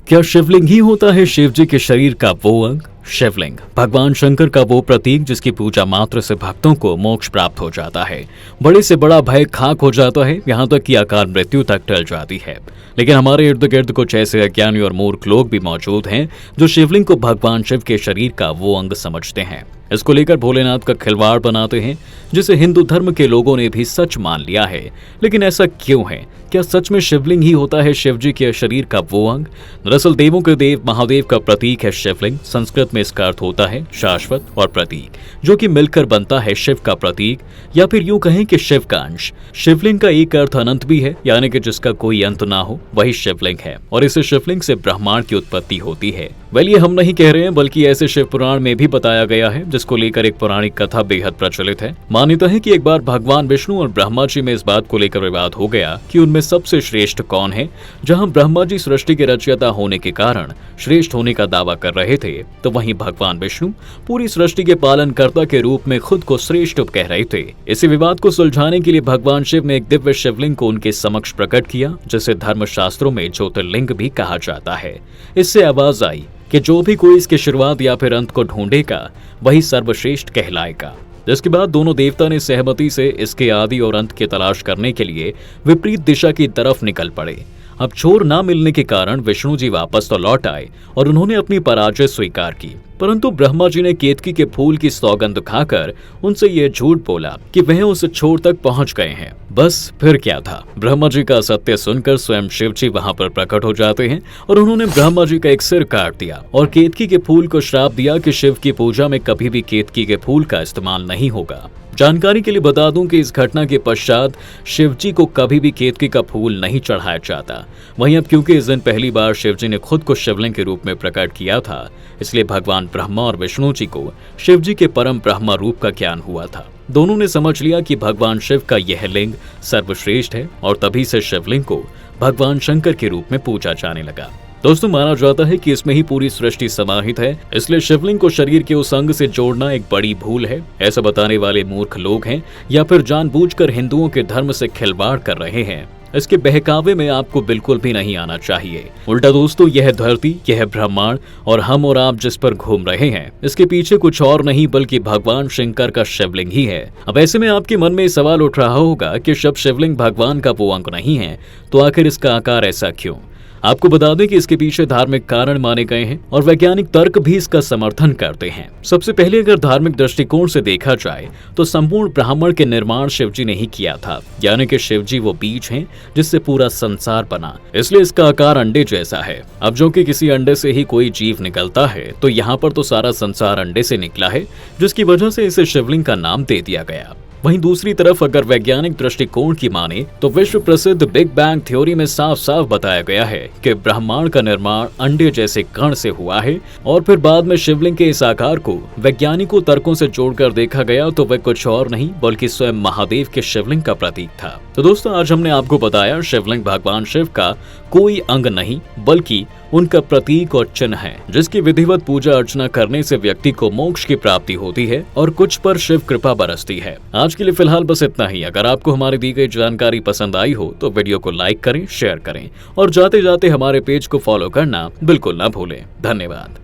क्या शिवलिंग ही होता है शिव जी के शरीर का वो अंग? शिवलिंग भगवान शंकर का वो प्रतीक जिसकी पूजा मात्र से भक्तों को मोक्ष प्राप्त हो जाता है। बड़े से बड़ा भय खाक हो जाता है, यहाँ तक कि आकार मृत्यु तक टल जाती है। लेकिन हमारे इर्द गिर्द कुछ ऐसे अज्ञानी और मूर्ख लोग भी मौजूद हैं जो शिवलिंग को भगवान शिव के शरीर का वो अंग समझते हैं। इसको लेकर भोलेनाथ का खिलवाड़ बनाते हैं, जिसे हिंदू धर्म के लोगों ने भी सच मान लिया है। लेकिन ऐसा क्यों है? क्या सच में शिवलिंग ही होता है शिव जी के शरीर का वो अंग? दरअसल देवों के देव महादेव का प्रतीक है शिवलिंग। संस्कृत में इसका अर्थ होता है शाश्वत और प्रतीक, जो कि मिलकर बनता है शिव का प्रतीक, या फिर यूं कहें कि शिव का अंश। शिवलिंग का एक अर्थ अनंत भी है, यानी कि जिसका कोई अंत ना हो, वही शिवलिंग है। और इस शिवलिंग से ब्रह्मांड की उत्पत्ति होती है। वेल, ये हम नहीं कह रहे हैं, बल्कि ऐसे शिव पुराण में भी बताया गया है, जिसको लेकर एक पौराणिक कथा बेहद प्रचलित है। मान्यता है कि एक बार भगवान विष्णु और ब्रह्मा जी में इस बात को लेकर विवाद हो गया कि उनमें सबसे श्रेष्ठ कौन है। जहां ब्रह्मा जी सृष्टि के रचयिता होने के कारण श्रेष्ठ होने का दावा कर रहे थे, तो वहीं भगवान विष्णु पूरी सृष्टि के पालनकर्ता के रूप में खुद को श्रेष्ठ कह रहे थे। इसी विवाद को सुलझाने के लिए भगवान शिव ने एक दिव्य शिवलिंग को उनके समक्ष प्रकट किया, जिसे धर्मशास्त्रों में ज्योतिर्लिंग भी कहा जाता है। इससे आवाज आई कि जो भी कोई इसकी शुरुआत या फिर अंत को ढूंढेगा, वही सर्वश्रेष्ठ कहलाएगा। जिसके बाद दोनों देवता ने सहमति से इसके आदि और अंत की तलाश करने के लिए विपरीत दिशा की तरफ निकल पड़े। अब छोर ना मिलने के कारण विष्णु जी वापस तो लौट आए और उन्होंने अपनी पराजय स्वीकार की, परंतु ब्रह्मा जी ने केतकी के फूल की सौगंध खाकर उनसे यह झूठ बोला कि वह उस छोर तक पहुंच गए हैं। बस फिर क्या था, ब्रह्मा जी का सत्य सुनकर स्वयं शिव जी वहां पर प्रकट हो जाते हैं और उन्होंने ब्रह्मा जी का एक सिर काट दिया और केतकी के फूल को श्राप दिया कि शिव की पूजा में कभी भी केतकी के फूल का इस्तेमाल नहीं होगा। जानकारी के लिए बता दूं कि इस घटना के पश्चात शिव जी को कभी भी केतकी का फूल नहीं चढ़ाया जाता। वहीं अब क्योंकि इस दिन पहली बार शिव जी ने खुद को शिवलिंग के रूप में प्रकट किया था, इसलिए भगवान ब्रह्मा और विष्णु जी को शिव जी के परम ब्रह्मा रूप का ज्ञान हुआ था। दोनों ने समझ लिया कि भगवान शिव का यह लिंग सर्वश्रेष्ठ है और तभी से शिवलिंग को भगवान शंकर के रूप में पूजा जाने लगा। दोस्तों, माना जाता है कि इसमें ही पूरी सृष्टि समाहित है, इसलिए शिवलिंग को शरीर के उस अंग से जोड़ना एक बड़ी भूल है। ऐसा बताने वाले मूर्ख लोग हैं या फिर जानबूझकर हिंदुओं के धर्म से खिलवाड़ कर रहे हैं। इसके बहकावे में आपको बिल्कुल भी नहीं आना चाहिए। उल्टा दोस्तों, यह धरती, यह ब्रह्मांड और हम और आप जिस पर घूम रहे हैं, इसके पीछे कुछ और नहीं बल्कि भगवान शंकर का शिवलिंग ही है। अब ऐसे में आपके मन में सवाल उठ रहा होगा कि जब शिवलिंग भगवान का वो अंग नहीं है, तो आखिर इसका आकार ऐसा क्यों? आपको बता दें कि इसके पीछे धार्मिक कारण माने गए हैं और वैज्ञानिक तर्क भी इसका समर्थन करते हैं। सबसे पहले अगर धार्मिक दृष्टिकोण से देखा जाए तो संपूर्ण ब्रह्मांड के निर्माण शिवजी ने ही किया था, यानी कि शिवजी वो बीज हैं जिससे पूरा संसार बना, इसलिए इसका आकार अंडे जैसा है। अब जो कि किसी अंडे से ही कोई जीव निकलता है, तो यहाँ पर तो सारा संसार अंडे से निकला है, जिसकी वजह से इसे शिवलिंग का नाम दे दिया गया। वहीं दूसरी तरफ अगर वैज्ञानिक दृष्टिकोण की माने तो विश्व प्रसिद्ध बिग बैंग थ्योरी में साफ साफ बताया गया है कि ब्रह्मांड का निर्माण अंडे जैसे कण से हुआ है और फिर बाद में शिवलिंग के इस आकार को वैज्ञानिकों तर्कों से जोड़कर देखा गया तो वह कुछ और नहीं बल्कि स्वयं महादेव के शिवलिंग का प्रतीक था। तो दोस्तों, आज हमने आपको बताया शिवलिंग भगवान शिव का कोई अंग नहीं बल्कि उनका प्रतीक और चिन्ह है, जिसकी विधिवत पूजा अर्चना करने से व्यक्ति को मोक्ष की प्राप्ति होती है और कुछ पर शिव कृपा बरसती है। आज के लिए फिलहाल बस इतना ही। अगर आपको हमारी दी गई जानकारी पसंद आई हो तो वीडियो को लाइक करें, शेयर करें और जाते जाते हमारे पेज को फॉलो करना बिल्कुल ना भूलें। धन्यवाद।